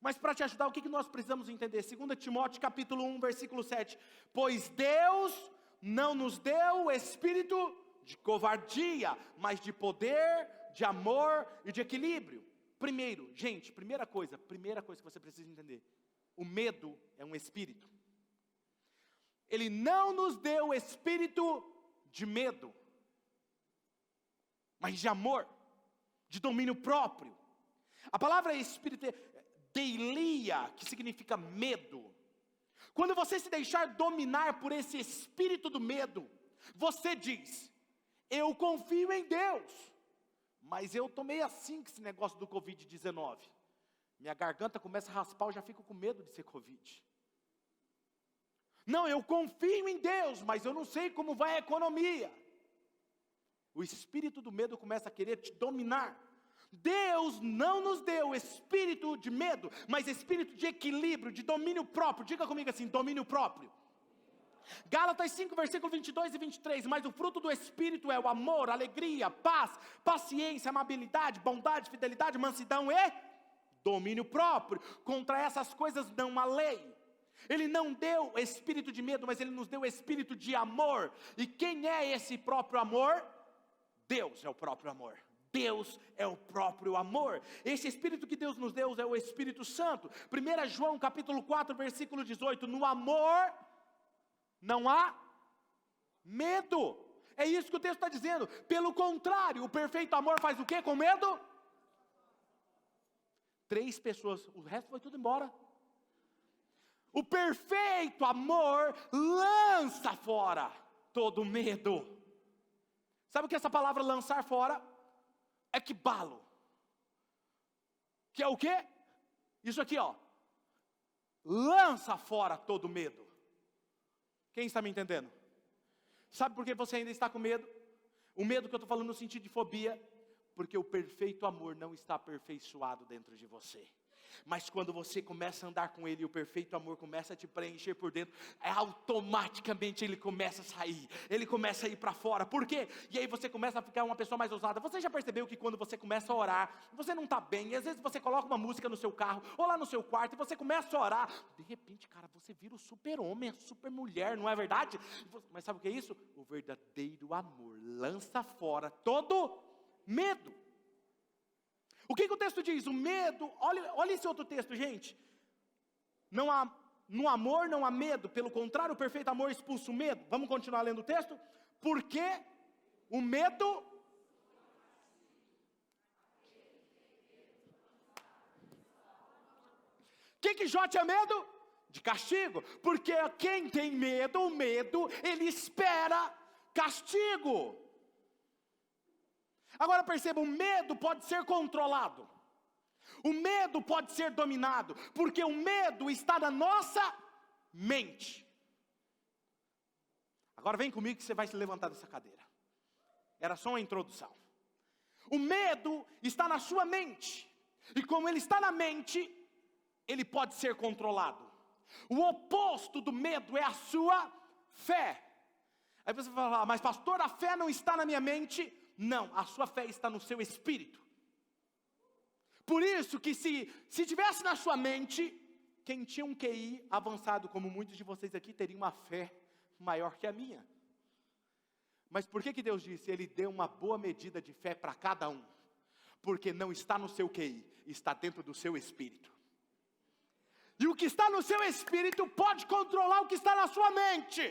Mas para te ajudar, o que nós precisamos entender? 2 Timóteo capítulo 1, versículo 7. Pois Deus não nos deu o espírito de covardia, mas de poder, de amor e de equilíbrio. Primeiro, gente, primeira coisa que você precisa entender. O medo é um espírito. Ele não nos deu o espírito de medo, mas de amor, de domínio próprio. A palavra espírito é deilia, que significa medo. Quando você se deixar dominar por esse espírito do medo, você diz, eu confio em Deus, mas eu tomei assim com esse negócio do Covid-19. Minha garganta começa a raspar, eu já fico com medo de ser Covid. Não, eu confio em Deus, mas eu não sei como vai a economia. O espírito do medo começa a querer te dominar. Deus não nos deu espírito de medo, mas espírito de equilíbrio, de domínio próprio. Diga comigo assim, domínio próprio. Gálatas 5, versículo 22 e 23, mas o fruto do Espírito é o amor, alegria, paz, paciência, amabilidade, bondade, fidelidade, mansidão e domínio próprio. Contra essas coisas não há lei. Ele não deu espírito de medo, mas Ele nos deu espírito de amor. E quem é esse próprio amor? Deus é o próprio amor. Deus é o próprio amor. Esse Espírito que Deus nos deu é o Espírito Santo. 1 João capítulo 4, versículo 18, no amor não há medo. É isso que o texto está dizendo. Pelo contrário, o perfeito amor faz o quê com medo? 3 pessoas, o resto foi tudo embora. O perfeito amor lança fora todo medo. Sabe o que essa palavra lançar fora? É ekbalo. Que é o quê? Isso aqui, ó. Lança fora todo medo. Quem está me entendendo? Sabe por que você ainda está com medo? O medo que eu estou falando no sentido de fobia, porque o perfeito amor não está aperfeiçoado dentro de você. Mas quando você começa a andar com Ele, o perfeito amor começa a te preencher por dentro, automaticamente Ele começa a sair, Ele começa a ir para fora. Por quê? E aí você começa a ficar uma pessoa mais ousada. Você já percebeu que quando você começa a orar, você não está bem, e às vezes você coloca uma música no seu carro, ou lá no seu quarto, e você começa a orar, de repente, cara, você vira o super-homem, a super-mulher, não é verdade? Mas sabe o que é isso? O verdadeiro amor lança fora todo medo. O que o texto diz? O medo, olha esse outro texto, gente. No amor não há medo, pelo contrário, o perfeito amor expulsa o medo. Vamos continuar lendo o texto? Porque o medo... O que Jó tinha medo? De castigo. Porque quem tem medo, o medo, ele espera castigo. Agora perceba, o medo pode ser controlado. O medo pode ser dominado, porque o medo está na nossa mente. Agora vem comigo que você vai se levantar dessa cadeira. Era só uma introdução. O medo está na sua mente. E como ele está na mente, ele pode ser controlado. O oposto do medo é a sua fé. Aí você vai falar, mas pastor, a fé não está na minha mente. Não, a sua fé está no seu espírito. Por isso que se tivesse na sua mente, quem tinha um QI avançado, como muitos de vocês aqui, teria uma fé maior que a minha. Mas por que Deus disse? Ele deu uma boa medida de fé para cada um. Porque não está no seu QI, está dentro do seu espírito. E o que está no seu espírito pode controlar o que está na sua mente.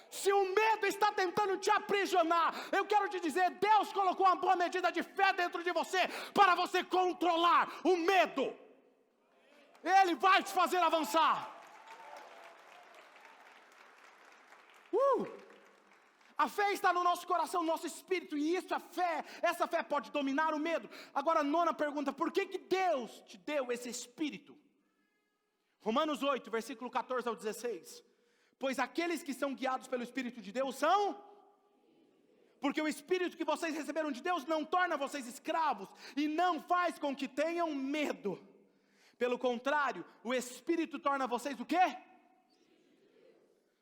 Se o medo está tentando te aprisionar, eu quero te dizer, Deus colocou uma boa medida de fé dentro de você, para você controlar o medo. Ele vai te fazer avançar. A fé está no nosso coração, no nosso espírito, e isso é fé. Essa fé pode dominar o medo. Agora, a nona pergunta: por que Deus te deu esse espírito? Romanos 8, versículo 14 ao 16. Pois aqueles que são guiados pelo Espírito de Deus são... Porque o Espírito que vocês receberam de Deus não torna vocês escravos, e não faz com que tenham medo. Pelo contrário, o Espírito torna vocês o quê?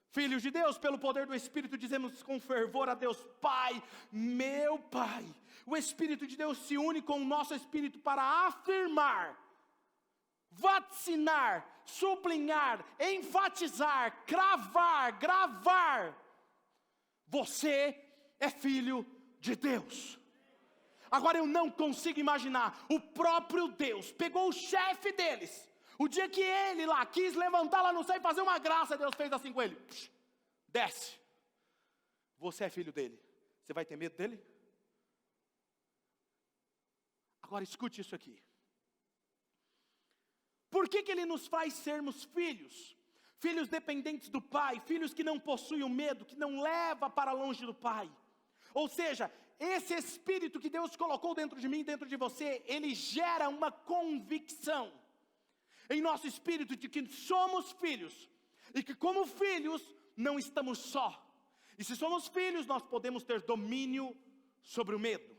Filhos de Deus. Pelo poder do Espírito dizemos com fervor a Deus: Pai, meu Pai. O Espírito de Deus se une com o nosso Espírito para afirmar, vaticinar, sublinhar, enfatizar, cravar, gravar: você é filho de Deus. Agora, eu não consigo imaginar, o próprio Deus pegou o chefe deles, o dia que ele lá quis levantar lá no céu e fazer uma graça, Deus fez assim com ele: desce, você é filho dele, você vai ter medo dele? Agora escute isso aqui. Por que ele nos faz sermos filhos? Filhos dependentes do Pai, filhos que não possuem o medo, que não leva para longe do Pai. Ou seja, esse Espírito que Deus colocou dentro de mim, dentro de você, ele gera uma convicção em nosso espírito de que somos filhos, e que como filhos não estamos só. E se somos filhos, nós podemos ter domínio sobre o medo.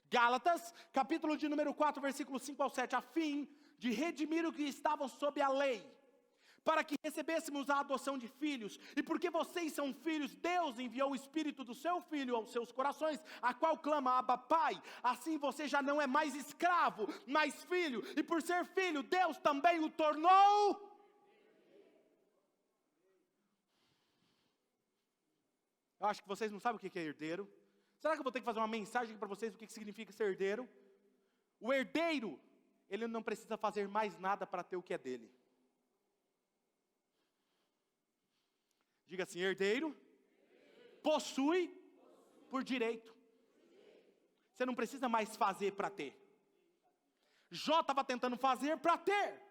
Gálatas, capítulo de número 4, versículo 5 ao 7, a fim de redimir o que estavam sob a lei, para que recebêssemos a adoção de filhos. E porque vocês são filhos, Deus enviou o Espírito do seu Filho aos seus corações, a qual clama: Abba, Pai. Assim você já não é mais escravo, mas filho. E por ser filho, Deus também o tornou... Eu acho que vocês não sabem o que é herdeiro. Será que eu vou ter que fazer uma mensagem para vocês do que significa ser herdeiro? O herdeiro, ele não precisa fazer mais nada para ter o que é dele. Diga assim: herdeiro possui por direito. Você não precisa mais fazer para ter. Jó estava tentando fazer para ter.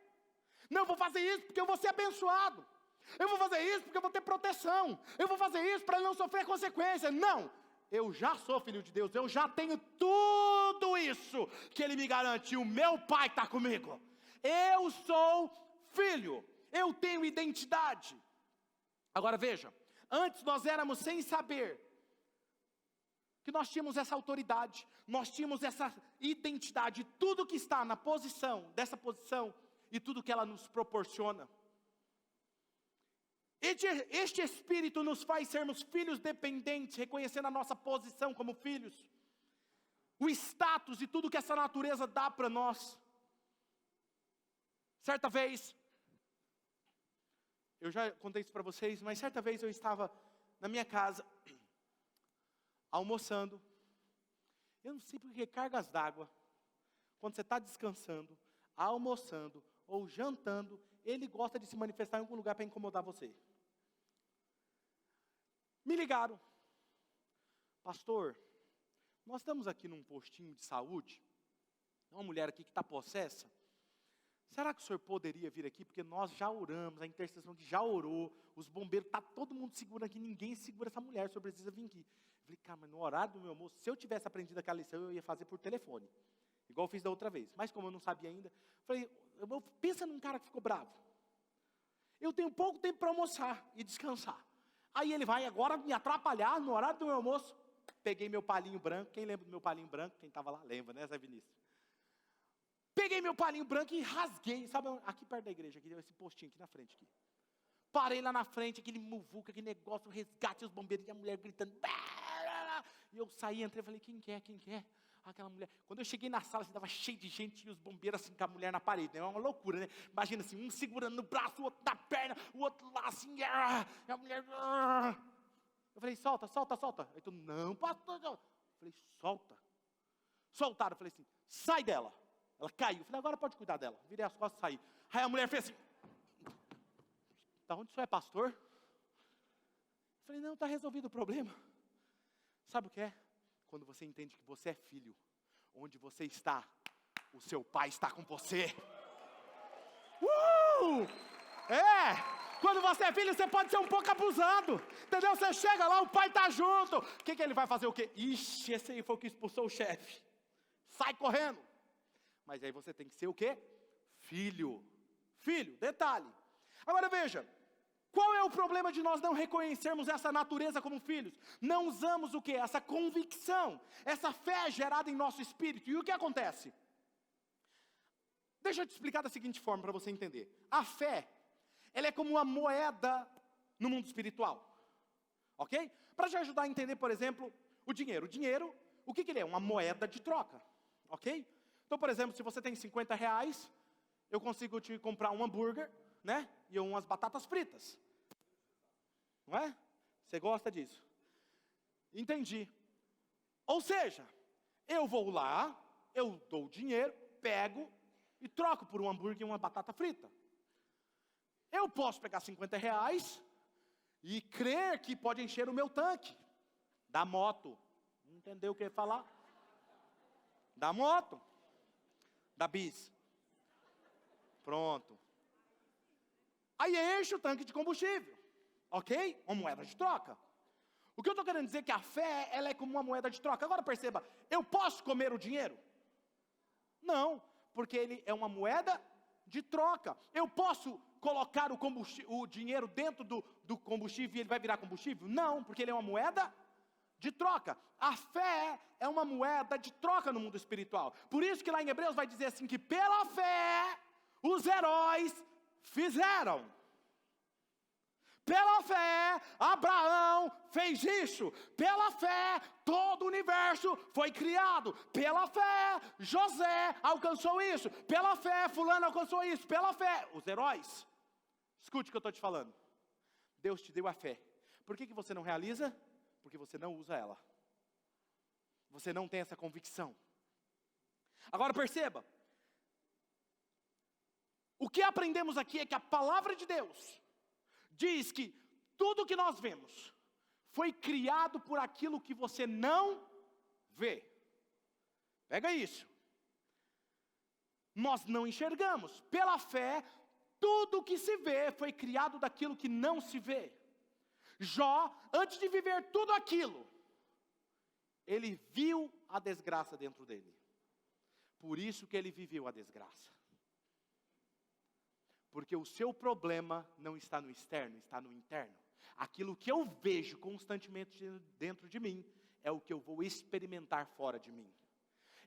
Não, eu vou fazer isso porque eu vou ser abençoado. Eu vou fazer isso porque eu vou ter proteção. Eu vou fazer isso para não sofrer consequência. Não, eu já sou filho de Deus. Eu já tenho tudo isso que Ele me garantiu. Meu Pai está comigo. Eu sou filho. Eu tenho identidade. Agora veja, antes nós éramos sem saber que nós tínhamos essa autoridade, nós tínhamos essa identidade, tudo que está na posição, dessa posição, e tudo que ela nos proporciona. Este Espírito nos faz sermos filhos dependentes, reconhecendo a nossa posição como filhos, o status e tudo que essa natureza dá para nós. Certa vez, eu já contei isso para vocês, mas certa vez eu estava na minha casa, almoçando. Eu não sei porque cargas d'água, quando você está descansando, almoçando ou jantando, ele gosta de se manifestar em algum lugar para incomodar você. Me ligaram: pastor, nós estamos aqui num postinho de saúde, uma mulher aqui que está possessa. Será que o senhor poderia vir aqui? Porque nós já oramos, a intercessão que já orou, os bombeiros, está todo mundo segurando aqui, ninguém segura essa mulher, o senhor precisa vir aqui. Eu falei: cara, mas no horário do meu almoço, se eu tivesse aprendido aquela lição, eu ia fazer por telefone, igual eu fiz da outra vez. Mas como eu não sabia ainda, falei: pensa num cara que ficou bravo. Eu tenho pouco tempo para almoçar e descansar. Aí ele vai agora me atrapalhar no horário do meu almoço. Peguei meu palinho branco. Quem lembra do meu palinho branco? Quem estava lá lembra, né, Zé Vinícius? Peguei meu palinho branco e rasguei, sabe, aqui perto da igreja, aqui, esse postinho aqui na frente. Aqui. Parei lá na frente, aquele muvuca, aquele negócio, resgate, os bombeiros e a mulher gritando. E eu saí, entrei e falei: quem quer? Quem quer? Aquela mulher. Quando eu cheguei na sala, estava cheio de gente e os bombeiros assim com a mulher na parede, né? É uma loucura, né? Imagina assim, um segurando no braço, o outro na perna, o outro lá assim, e a mulher... Eu falei: solta, solta, solta. Aí todo: não, pastor. Eu falei: solta. Soltaram, eu falei assim: sai dela. Ela caiu. Eu falei, agora pode cuidar dela. Virei as costas e saí. Aí a mulher fez assim. Da onde o senhor é pastor? Eu falei, não, está resolvido o problema. Sabe o que é? Quando você entende que você é filho, onde você está, o seu pai está com você. Quando você é filho, você pode ser um pouco abusado, entendeu? Você chega lá, o pai está junto. O que ele vai fazer? O quê? Ixi, esse aí foi o que expulsou o chefe. Sai correndo. Mas aí você tem que ser o quê? Filho. Filho, detalhe. Agora veja, qual é o problema de nós não reconhecermos essa natureza como filhos? Não usamos o quê? Essa convicção, essa fé gerada em nosso espírito. E o que acontece? Deixa eu te explicar da seguinte forma para você entender. A fé, ela é como uma moeda no mundo espiritual. Ok? Para te ajudar a entender, por exemplo, o dinheiro. O dinheiro, o que ele é? Uma moeda de troca. Ok? Então, por exemplo, se você tem 50 reais, eu consigo te comprar um hambúrguer, né? E umas batatas fritas. Não é? Você gosta disso? Entendi. Ou seja, eu vou lá, eu dou o dinheiro, pego e troco por um hambúrguer e uma batata frita. Eu posso pegar 50 reais e crer que pode encher o meu tanque da moto. Não entendeu o que eu ia falar? Da moto. Da bis. Pronto. Aí enche o tanque de combustível. Ok? Uma moeda de troca. O que eu estou querendo dizer é que a fé, ela é como uma moeda de troca. Agora perceba, eu posso comer o dinheiro? Não, porque ele é uma moeda de troca. Eu posso colocar o dinheiro dentro do combustível e ele vai virar combustível? Não, porque ele é uma moeda de troca. A fé é uma moeda de troca no mundo espiritual. Por isso que lá em Hebreus vai dizer assim que pela fé os heróis fizeram. Pela fé, Abraão fez isso. Pela fé, todo o universo foi criado. Pela fé, José alcançou isso. Pela fé, fulano alcançou isso. Pela fé, os heróis. Escute o que eu estou te falando. Deus te deu a fé. Por que você não realiza? Porque você não usa ela. Você não tem essa convicção. Agora perceba. O que aprendemos aqui é que a palavra de Deus diz que tudo que nós vemos foi criado por aquilo que você não vê. Pega isso. Nós não enxergamos. Pela fé, tudo que se vê foi criado daquilo que não se vê. Jó, antes de viver tudo aquilo, ele viu a desgraça dentro dele. Por isso que ele viveu a desgraça. Porque o seu problema não está no externo, está no interno. Aquilo que eu vejo constantemente dentro de mim, é o que eu vou experimentar fora de mim.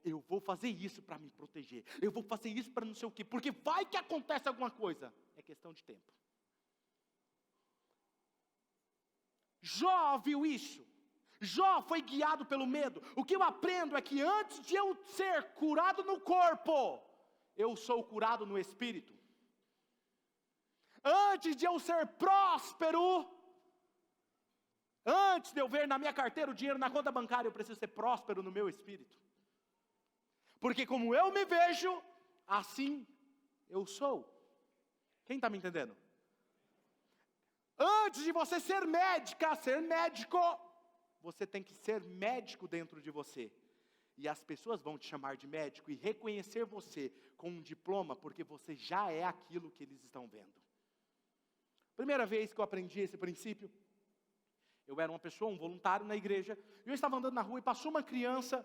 Eu vou fazer isso para me proteger. Eu vou fazer isso para não sei o quê. Porque vai que acontece alguma coisa. É questão de tempo. Jó viu isso. Jó foi guiado pelo medo. O que eu aprendo é que antes de eu ser curado no corpo, eu sou curado no espírito. Antes de eu ser próspero, antes de eu ver na minha carteira o dinheiro na conta bancária, eu preciso ser próspero no meu espírito. Porque como eu me vejo, assim eu sou. Quem está me entendendo? Antes de você ser médica, ser médico, você tem que ser médico dentro de você. E as pessoas vão te chamar de médico e reconhecer você com um diploma, porque você já é aquilo que eles estão vendo. Primeira vez que eu aprendi esse princípio, eu era uma pessoa, um voluntário na igreja, e eu estava andando na rua e passou uma criança,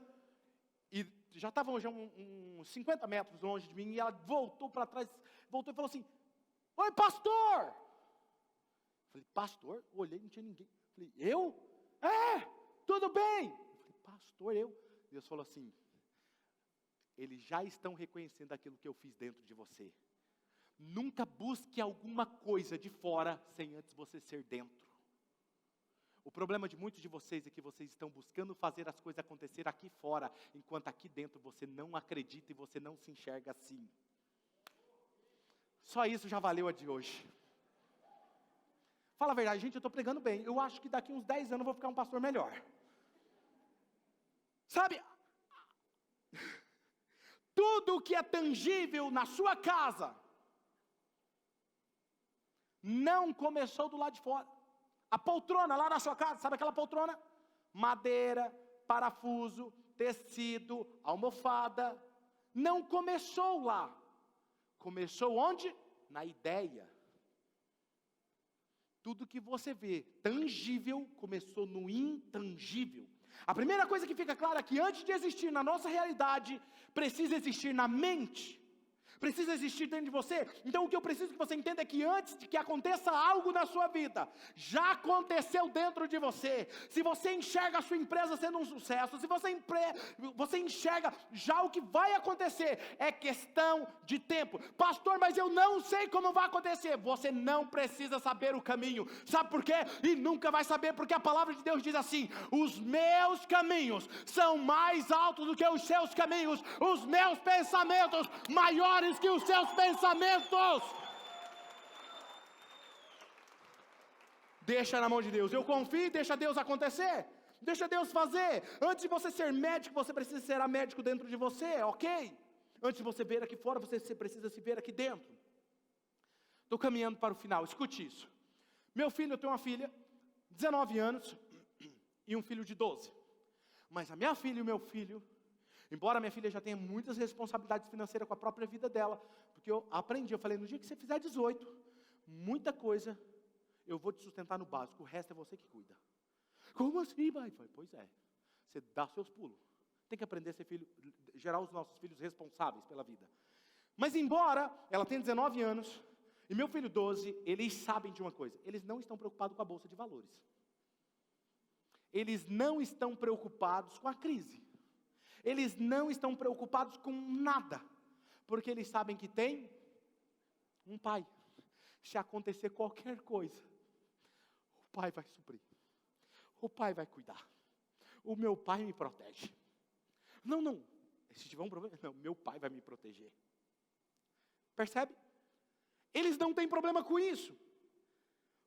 e já estava uns 50 metros longe de mim, e ela voltou para trás, voltou e falou assim, oi pastor! Eu falei, pastor? Eu olhei, não tinha ninguém. Eu falei, eu? Tudo bem? Eu falei, pastor, eu? Deus falou assim, eles já estão reconhecendo aquilo que eu fiz dentro de você. Nunca busque alguma coisa de fora, sem antes você ser dentro. O problema de muitos de vocês é que vocês estão buscando fazer as coisas acontecer aqui fora, enquanto aqui dentro você não acredita e você não se enxerga assim. Só isso já valeu a de hoje. Fala a verdade, gente, eu estou pregando bem. Eu acho que daqui uns 10 anos eu vou ficar um pastor melhor. Sabe? tudo que é tangível na sua casa, não começou do lado de fora. A poltrona lá na sua casa, sabe aquela poltrona? Madeira, parafuso, tecido, almofada, não começou lá. Começou onde? Na ideia. Tudo que você vê tangível começou no intangível. A primeira coisa que fica clara é que antes de existir na nossa realidade, precisa existir na mente. Precisa existir dentro de você. Então o que eu preciso que você entenda é que antes de que aconteça algo na sua vida, já aconteceu dentro de você. Se você enxerga a sua empresa sendo um sucesso, se você enxerga já o que vai acontecer, é questão de tempo. Pastor, mas eu não sei como vai acontecer. Você não precisa saber o caminho. Sabe por quê? E nunca vai saber, porque a palavra de Deus diz assim: os meus caminhos são mais altos do que os seus caminhos, os meus pensamentos maiores que os seus pensamentos. Deixa na mão de Deus. Eu confio, deixa Deus acontecer. Deixa Deus fazer. Antes de você ser médico, você precisa ser médico dentro de você, ok? Antes de você ver aqui fora, você precisa se ver aqui dentro. Estou caminhando para o final, escute isso. Meu filho, eu tenho uma filha, 19 anos, e um filho de 12. Mas a minha filha e o meu filho, embora minha filha já tenha muitas responsabilidades financeiras com a própria vida dela, porque eu aprendi, eu falei, no dia que você fizer 18, muita coisa, eu vou te sustentar no básico, o resto é você que cuida. Como assim, pai? Pois é, você dá seus pulos. Tem que aprender a ser filho, gerar os nossos filhos responsáveis pela vida. Mas embora ela tenha 19 anos, e meu filho 12, eles sabem de uma coisa, eles não estão preocupados com a bolsa de valores. Eles não estão preocupados com a crise. Eles não estão preocupados com nada, porque eles sabem que tem um pai. Se acontecer qualquer coisa, o pai vai suprir, o pai vai cuidar, o meu pai me protege. Não, se tiver um problema, não, meu pai vai me proteger. Percebe? Eles não têm problema com isso,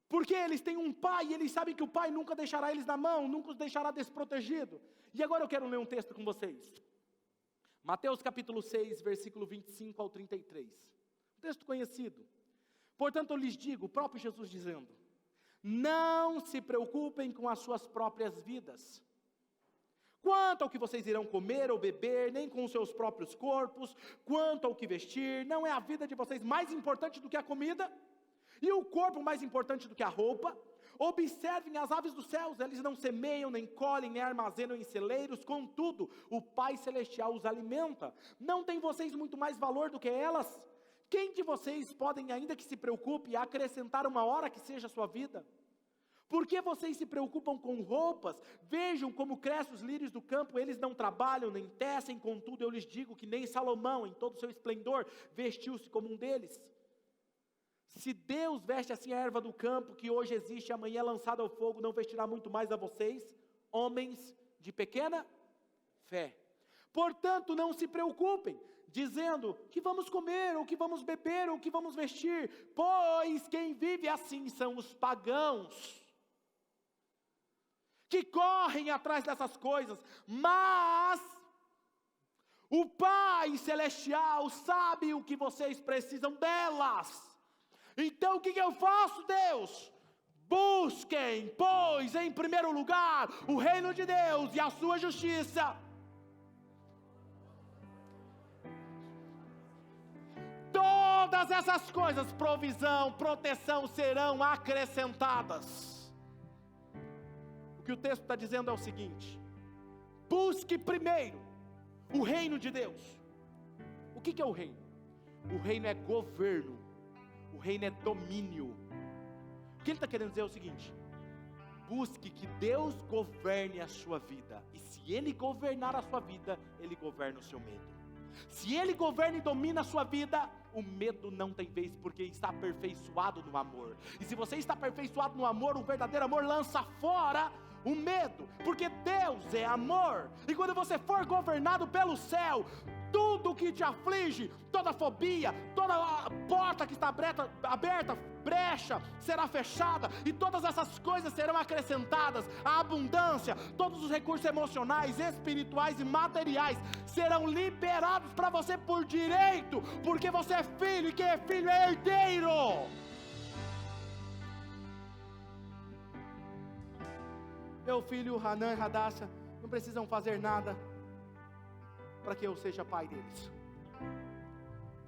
porque eles têm um pai, e eles sabem que o pai nunca deixará eles na mão, nunca os deixará desprotegido. E agora eu quero ler um texto com vocês. Mateus capítulo 6, versículo 25 ao 33. Um texto conhecido. Portanto eu lhes digo, o próprio Jesus dizendo, não se preocupem com as suas próprias vidas, quanto ao que vocês irão comer ou beber, nem com os seus próprios corpos, quanto ao que vestir. Não é a vida de vocês mais importante do que a comida? E o corpo mais importante do que a roupa? Observem as aves dos céus, eles não semeiam, nem colhem, nem armazenam em celeiros, contudo, o Pai Celestial os alimenta. Não tem vocês muito mais valor do que elas? Quem de vocês podem, ainda que se preocupe, acrescentar uma hora que seja a sua vida? Por que vocês se preocupam com roupas? Vejam como crescem os lírios do campo, eles não trabalham, nem tecem, contudo eu lhes digo que nem Salomão, em todo o seu esplendor, vestiu-se como um deles. Se Deus veste assim a erva do campo, que hoje existe e amanhã é lançada ao fogo, não vestirá muito mais a vocês, homens de pequena fé. Portanto, não se preocupem, dizendo que vamos comer, ou que vamos beber, ou que vamos vestir, pois quem vive assim são os pagãos, que correm atrás dessas coisas, mas o Pai Celestial sabe o que vocês precisam delas. Então o que eu faço, Deus? Busquem, pois, em primeiro lugar, o reino de Deus e a sua justiça. Todas essas coisas, provisão, proteção, serão acrescentadas. O que o texto está dizendo é o seguinte: busque primeiro o reino de Deus. O que é o reino? O reino é governo. O reino é domínio. O que ele está querendo dizer é o seguinte: busque que Deus governe a sua vida. E se Ele governar a sua vida, Ele governa o seu medo. Se Ele governa e domina a sua vida, o medo não tem vez, porque está aperfeiçoado no amor. E se você está aperfeiçoado no amor, o verdadeiro amor lança fora o medo, porque Deus é amor. E quando você for governado pelo céu, tudo que te aflige, toda fobia, toda toda a porta que está aberta, brecha, será fechada, e todas essas coisas serão acrescentadas. A abundância, todos os recursos emocionais, espirituais e materiais serão liberados para você por direito, porque você é filho, e quem é filho é herdeiro. Meu filho Hanan e Hadassah não precisam fazer nada para que eu seja pai deles.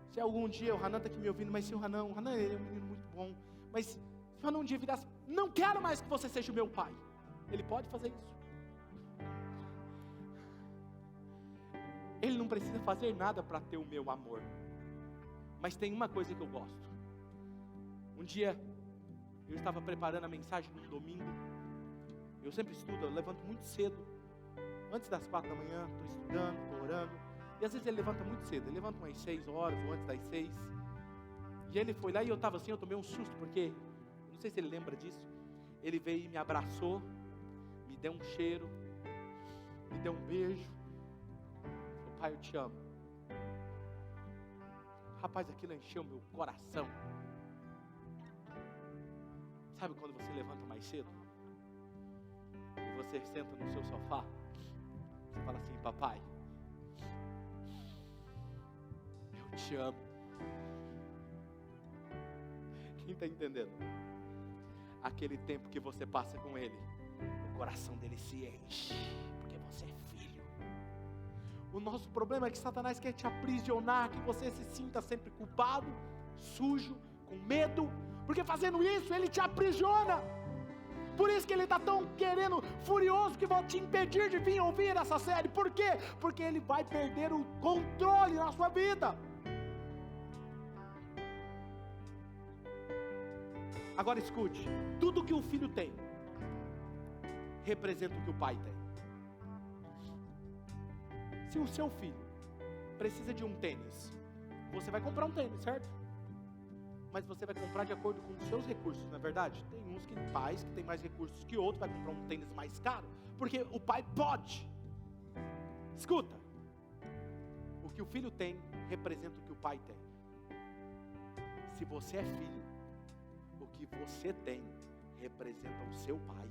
Se algum dia, o Hanan está aqui me ouvindo, mas se o Hanan ele é um menino muito bom, mas se o Hanan um dia virasse, não quero mais que você seja o meu pai, ele pode fazer isso. Ele não precisa fazer nada para ter o meu amor, mas tem uma coisa que eu gosto. Um dia, eu estava preparando a mensagem num domingo, eu sempre estudo, eu levanto muito cedo, antes das 4 da manhã, estou estudando, estou orando, e às vezes ele levanta muito cedo, ele levanta umas 6 horas, ou antes das 6, e ele foi lá, e eu estava assim, eu tomei um susto, porque, eu não sei se ele lembra disso, ele veio e me abraçou, me deu um cheiro, me deu um beijo, falou, pai, eu te amo. Rapaz, aquilo encheu meu coração. Sabe quando você levanta mais cedo, e você senta no seu sofá, você fala assim, papai, eu te amo. Quem está entendendo? Aquele tempo que você passa com ele, o coração dele se enche, porque você é filho. O nosso problema é que Satanás quer te aprisionar, que você se sinta sempre culpado, sujo, com medo, porque fazendo isso ele te aprisiona. Por isso que ele está tão furioso, que vai te impedir de vir ouvir essa série. Por quê? Porque ele vai perder o controle na sua vida. Agora escute, tudo que o filho tem, representa o que o pai tem. Se o seu filho precisa de um tênis, você vai comprar um tênis, certo? Mas você vai comprar de acordo com os seus recursos, não é verdade? Tem pais que têm mais recursos que outros, vai comprar um tênis mais caro, porque o pai pode. Escuta, o que o filho tem, representa o que o pai tem. Se você é filho, o que você tem, representa o seu pai.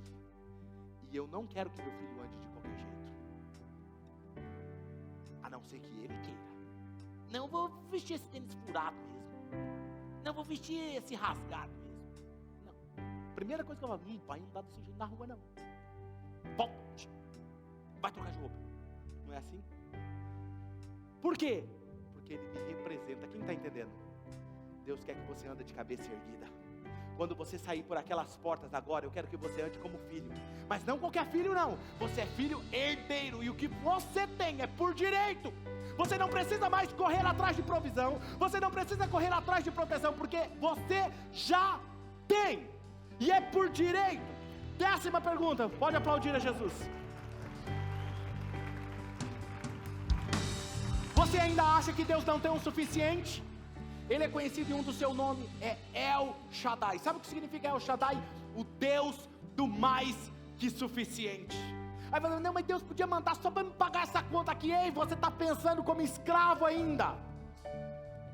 E eu não quero que meu filho ande de qualquer jeito, a não ser que ele queira. Não vou vestir esse tênis furado mesmo, não vou vestir esse rasgado mesmo. Não. Primeira coisa que eu falo, pai, não dá desse jeito na rua não. Volte. Vai trocar de roupa. Não é assim? Por quê? Porque ele me representa. Quem está entendendo? Deus quer que você ande de cabeça erguida. Quando você sair por aquelas portas agora, eu quero que você ande como filho. Mas não qualquer filho não. Você é filho herdeiro. E o que você tem é por direito. Você não precisa mais correr atrás de provisão. Você não precisa correr atrás de proteção, porque você já tem. E é por direito. 10ª pergunta. Pode aplaudir a Jesus. Você ainda acha que Deus não tem o suficiente? Ele é conhecido em um do seu nome, é El Shaddai. Sabe o que significa El Shaddai? O Deus do mais que suficiente. Aí falando, não, mas Deus podia mandar só para me pagar essa conta aqui. Ei, você está pensando como escravo ainda.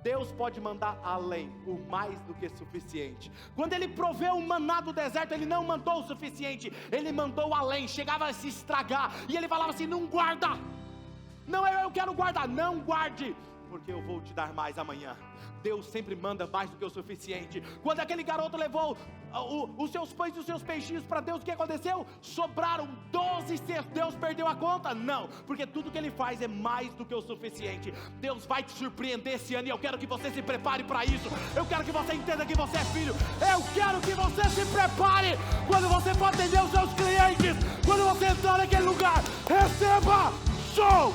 Deus pode mandar além, o mais do que suficiente. Quando Ele proveu o maná do deserto, Ele não mandou o suficiente, Ele mandou além, chegava a se estragar. E Ele falava assim, não guarda. Não, eu quero guardar, não guarde, porque eu vou te dar mais amanhã. Deus sempre manda mais do que o suficiente. Quando aquele garoto levou os seus pães e os seus peixinhos para Deus, o que aconteceu? Sobraram 12 cestos. Deus perdeu a conta? Não, porque tudo que Ele faz é mais do que o suficiente. Deus vai te surpreender esse ano, e eu quero que você se prepare para isso. Eu quero que você entenda que você é filho. Eu quero que você se prepare quando você for atender os seus clientes, quando você entrar naquele lugar. Receba show.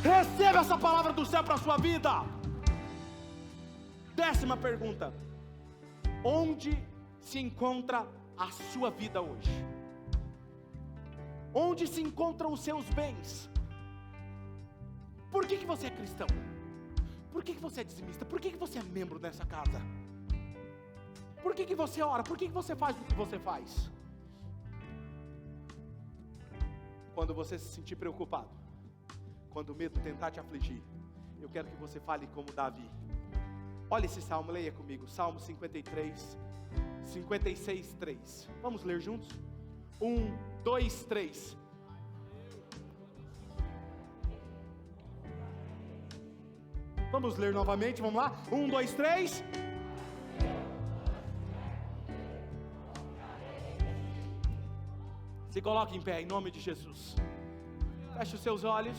Receba essa palavra do céu para a sua vida. 10ª pergunta. Onde se encontra a sua vida hoje? Onde se encontram os seus bens? Por que você é cristão? Por que você é dizimista? Por que você é membro dessa casa? Por que você ora? Por que você faz o que você faz? Quando você se sentir preocupado, quando o medo tentar te afligir, eu quero que você fale como Davi. Olha esse salmo, leia comigo. Salmo 53, 56, 3. Vamos ler juntos? 1, 2, 3. Vamos ler novamente, vamos lá? 1, 2, 3. Se coloque em pé, em nome de Jesus. Feche os seus olhos.